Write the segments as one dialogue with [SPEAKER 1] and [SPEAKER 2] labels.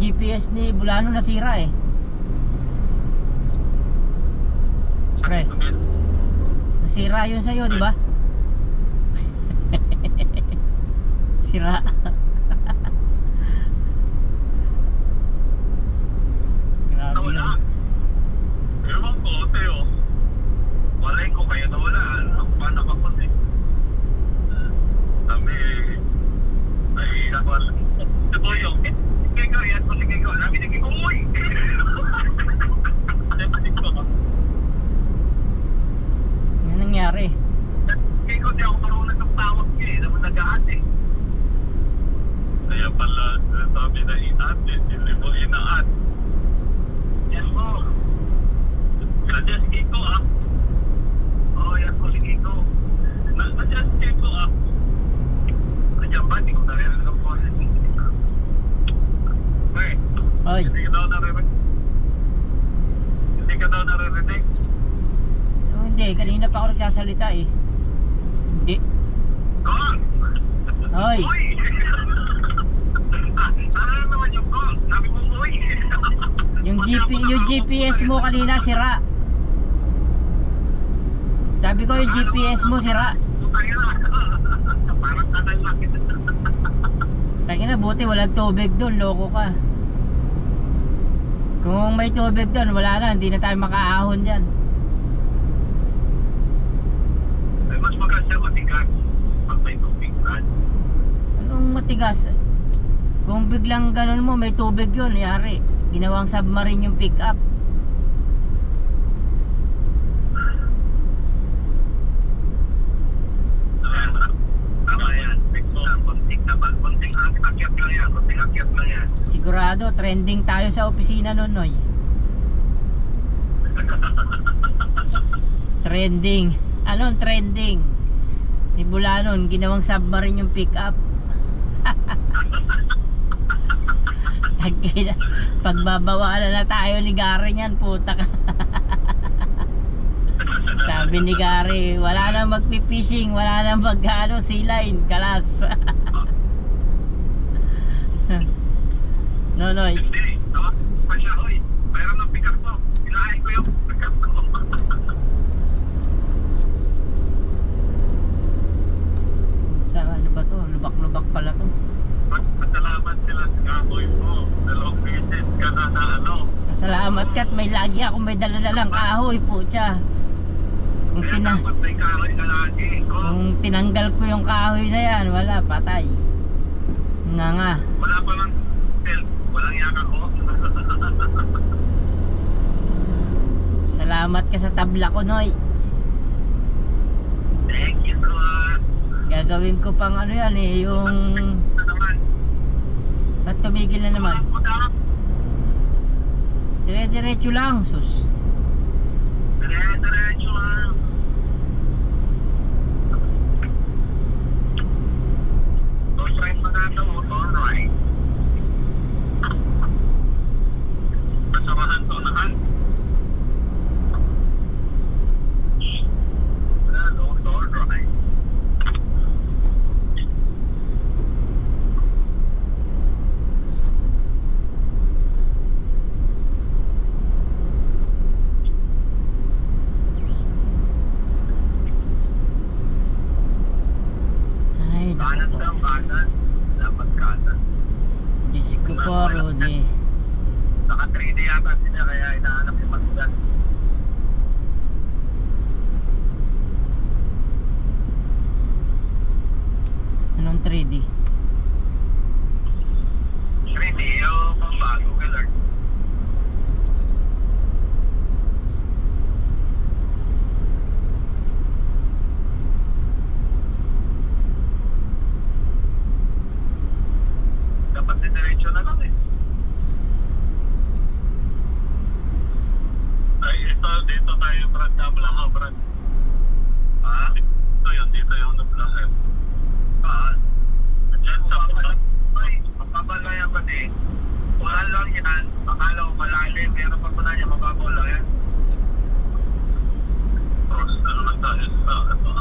[SPEAKER 1] GPS ni Bulano nasira eh. Pre, nasira yun sa'yo, di ba? Sira. Grabe yun.
[SPEAKER 2] Ewan ko, Teo. Walay ko kaya nawala. Ako pa nakapon eh. Kami, ay nakuha. Ito yung, sige ko, yan ko, sige ko. Nabi, sige ko, uy!
[SPEAKER 1] Ano nangyari?
[SPEAKER 2] Sige ko, di ako marunong ng tawag ko eh. Naman nag-aat eh. Kaya pala, sabi na inaat eh. Hindi mo inaat. Yan mo. Adjust ko ah. Oo, yan po, sige ko. Adjust ko ah. Kaya ba, hindi ko naririnig ang boses. Hey,
[SPEAKER 1] Oy,
[SPEAKER 2] hindi ka daw naririnig. Hindi ka daw naririnig.
[SPEAKER 1] oh, hindi, kanina pa ako nagsasalita eh. Hindi.
[SPEAKER 2] Call!
[SPEAKER 1] Oy,
[SPEAKER 2] Uy! Ano naman yung call? Sabi mo, uy!
[SPEAKER 1] yung GPS mo kanina sira. Sabi ko yung GPS mo sira.
[SPEAKER 2] Parang kanal lang.
[SPEAKER 1] Tangina, buti walang tubig doon, loko ka. Kung may tubig doon, wala na, hindi na tayo makaahon dyan.
[SPEAKER 2] Ay, mas maganda matigas pag may tubig kan.
[SPEAKER 1] Anong matigas? Kung biglang ganun mo, may tubig yun, yari. Ginawang submarine yung pick up.
[SPEAKER 2] Tama yan. Konting akyat lang yan. Konting akyat lang yan.
[SPEAKER 1] Sigurado, trending tayo sa opisina nun, Noy. Trending. Anong trending? Ni Bulanon, ginawang submarine yung pick up. Pagbabawalan na tayo ni Gary niyan, puta ka. Sabi ni Gary, wala na magpipishing, wala na mag-ano, sea line, kalas. Nonoy.
[SPEAKER 2] Hindi. Tawag pa siya. Uy, mayroon ng pick up mo. Ilahin ko yung pick up ko.
[SPEAKER 1] Ano ba to? Lubak-lubak pala to.
[SPEAKER 2] Pasalamat sila sa kahoy mo. Dalawang visit ka na ano.
[SPEAKER 1] Salamat kat may lagi ako may daladalang kahoy, putya. Kung,
[SPEAKER 2] Kaya dapat may kahoy na lagi.
[SPEAKER 1] kung tinanggal ko yung kahoy na yan, wala, patay. Nga.
[SPEAKER 2] Wala pa lang tel. Walang yaka ko.
[SPEAKER 1] Salamat ka sa tabla ko, Noy.
[SPEAKER 2] Thank you, Lord.
[SPEAKER 1] Gagawin ko pang ano yan eh, yung...
[SPEAKER 2] Ito naman.
[SPEAKER 1] Ba't tumigil na naman?
[SPEAKER 2] Walang pudarap.
[SPEAKER 1] Dire-diretso lang, sus.
[SPEAKER 2] Dire-diretso lang. So, try mo na ito. Alright. Pasamahan to nahan. Hello, alright.
[SPEAKER 1] Ay,
[SPEAKER 2] Kanan
[SPEAKER 1] naku po.
[SPEAKER 2] lang, kanan. Dapat kanan.
[SPEAKER 1] Diyos ko po, Rudy.
[SPEAKER 2] Naka 3D yata sila kaya inaanap yung masulat.
[SPEAKER 1] Anong 3D?
[SPEAKER 2] 3D yung pambago killer. Dapat diretso na lang eh. Ay, ito, dito tayo, Brad, Kablaha, Brad. Ha? Dito yung nablaha. Diyan sa puta. Ay, mapapalaya ba din? Wala lang yan. Akala ko malalim, pero pag wala niya, mababaw lang yan. Tapos, ano naman tayo sa ito?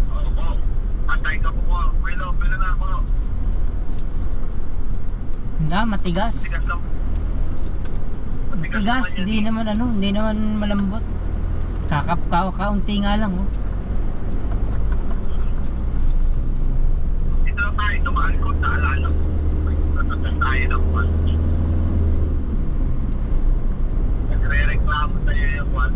[SPEAKER 2] Oo, patay ka po ko. Pilo na ako.
[SPEAKER 1] Matigas.
[SPEAKER 2] Matigas lang.
[SPEAKER 1] Matigas,
[SPEAKER 2] naman yan
[SPEAKER 1] hindi
[SPEAKER 2] eh.
[SPEAKER 1] naman hindi naman malambot. Kaunti nga lang oh.
[SPEAKER 2] Dito na tayo, dumaan ko sa alala ko. Natatas tayo ng one. Nagre-reklamo tayo yung one.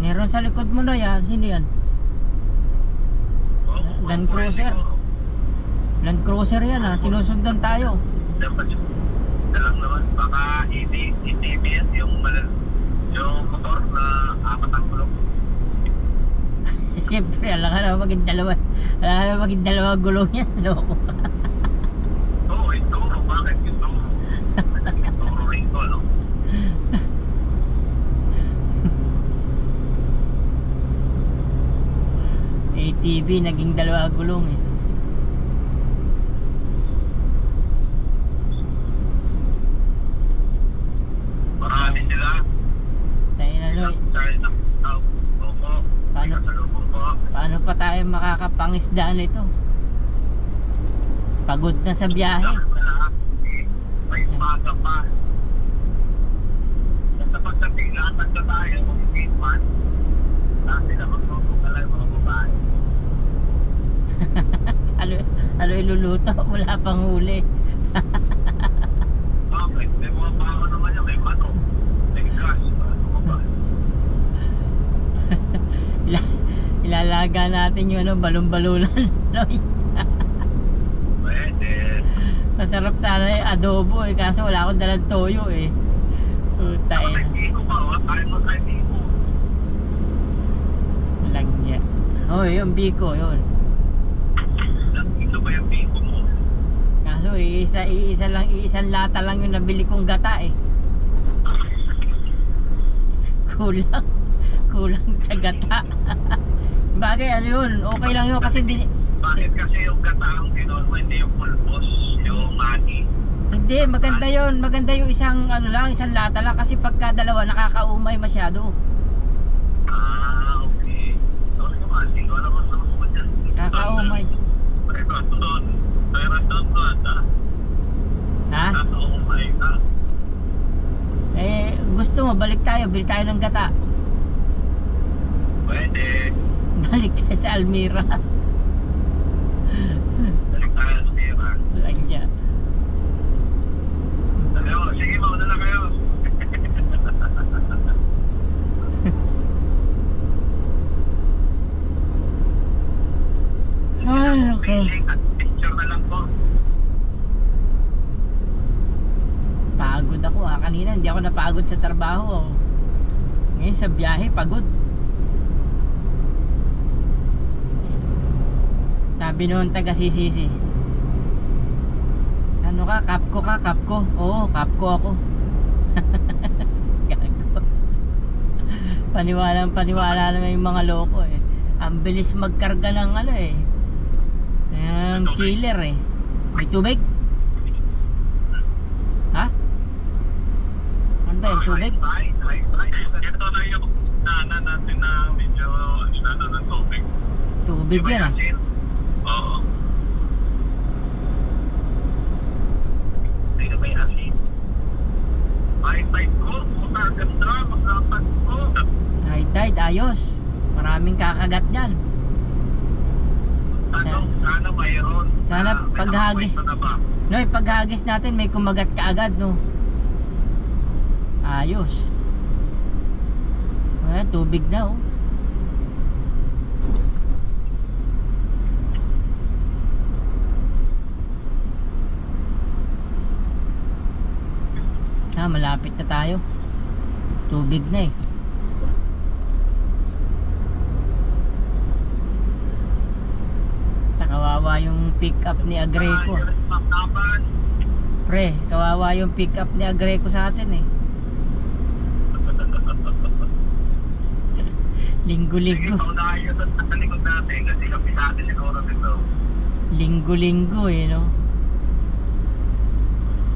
[SPEAKER 1] Meron sa likod mo na yan. Sino yan? Land Cruiser. Land Cruiser yan ha. Sinusundan tayo.
[SPEAKER 2] Dapat lang naman, baka ETBS yung motor na apat ang gulong.
[SPEAKER 1] Siyempre, alam ka na maging dalawa gulong yan. Loko.
[SPEAKER 2] Oo, ituro. Bakit ituro? Ituro rin ko, no?
[SPEAKER 1] ATV, naging dalawa gulong eh.
[SPEAKER 2] Marami sila.
[SPEAKER 1] Tayo na no. Paano? Paano pa tayo makakapangisda nito? Pagod na sa biyahe.
[SPEAKER 2] May umaga pa. Basta pagdating latag na tayo, mag-gate man, dati na magtutugal ang mga babae.
[SPEAKER 1] Ano iluluto? Wala pang huli.
[SPEAKER 2] Bakit? May mga baka naman yan, may manok. May gas. Ano ba?
[SPEAKER 1] Ilalaga natin yung balon-balunan.
[SPEAKER 2] Pwede.
[SPEAKER 1] Masarap sana yung adobo eh. Kaso wala akong dalang toyo eh. Puta
[SPEAKER 2] Ako
[SPEAKER 1] eh.
[SPEAKER 2] may tiko pa, tayo mo tayo tiko.
[SPEAKER 1] Lang niya. Oh, yung biko, yun.
[SPEAKER 2] Ito ba yung tiko mo?
[SPEAKER 1] Kaso isang lata lang yung nabili kong gata eh. Kulang sa gata. Bagay ano yun, okay lang yun kasi hindi.
[SPEAKER 2] Bakit kasi yung gataang kinuha mo, hindi yung pulpos, yung mani?
[SPEAKER 1] Hindi, maganda yun. Maganda yung isang lata lang kasi pagka dalawa nakakaumay masyado.
[SPEAKER 2] Okay. Sorry naman, hindi ko alam ang naman dyan.
[SPEAKER 1] Kakaumay.
[SPEAKER 2] Ito doon. Pero doon doon, ha?
[SPEAKER 1] Ha?
[SPEAKER 2] Kakaumay ka.
[SPEAKER 1] Eh, gusto mo, balik tayo. Bili tayo ng gata.
[SPEAKER 2] Pwede.
[SPEAKER 1] Balik tayo sa Almira.
[SPEAKER 2] Balik tayo sa tira.
[SPEAKER 1] Lang niya.
[SPEAKER 2] Sige, mauna na kayo.
[SPEAKER 1] Ay, okay.
[SPEAKER 2] Feeling at picture na lang po.
[SPEAKER 1] Pagod ako ha. Kanina hindi ako napagod sa trabaho. Ngayon sa biyahe, pagod. Sabi noon taga-sisisi. Ano ka? Kapko ka? Kapko? Oo, kapko ako. Gago. Paniwala naman yung mga loko eh. Ang bilis magkarga ng ng chiller eh. May tubig? Ha? Ano ba yung tubig?
[SPEAKER 2] Ito na yung nana natin na medyo estado ng tubig.
[SPEAKER 1] Tubig yan ah.
[SPEAKER 2] Oo. Hindi na may asin. High tide ko, puta, ganda, maglapat ko.
[SPEAKER 1] High tide, ayos. Maraming kakagat yan.
[SPEAKER 2] Sana mayroon.
[SPEAKER 1] Sana
[SPEAKER 2] May
[SPEAKER 1] paghagis.
[SPEAKER 2] nakapoint pa na ba?
[SPEAKER 1] No, paghagis natin may kumagat kaagad no. Ayos. Tubig na oh. Malapit na tayo. Tubig na eh. Kawawa yung pick up ni Agreco. Pre, kawawa yung pick up ni Agreco sa atin eh. Linggo-linggo.
[SPEAKER 2] Linggo-linggo eh, no?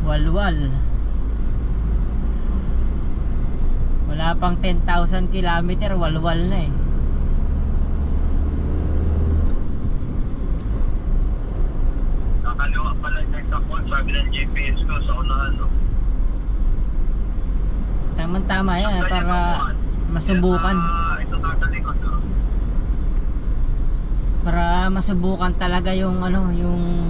[SPEAKER 1] Walwal. Wala pang 10,000 kilometer, walwal na eh.
[SPEAKER 2] Nakaliwa pala niya sa phone, sabi ng GPS ko sa unahan, no?
[SPEAKER 1] Tama yan para masubukan.
[SPEAKER 2] Ito tatalikod, no?
[SPEAKER 1] Para masubukan talaga yung ano, yung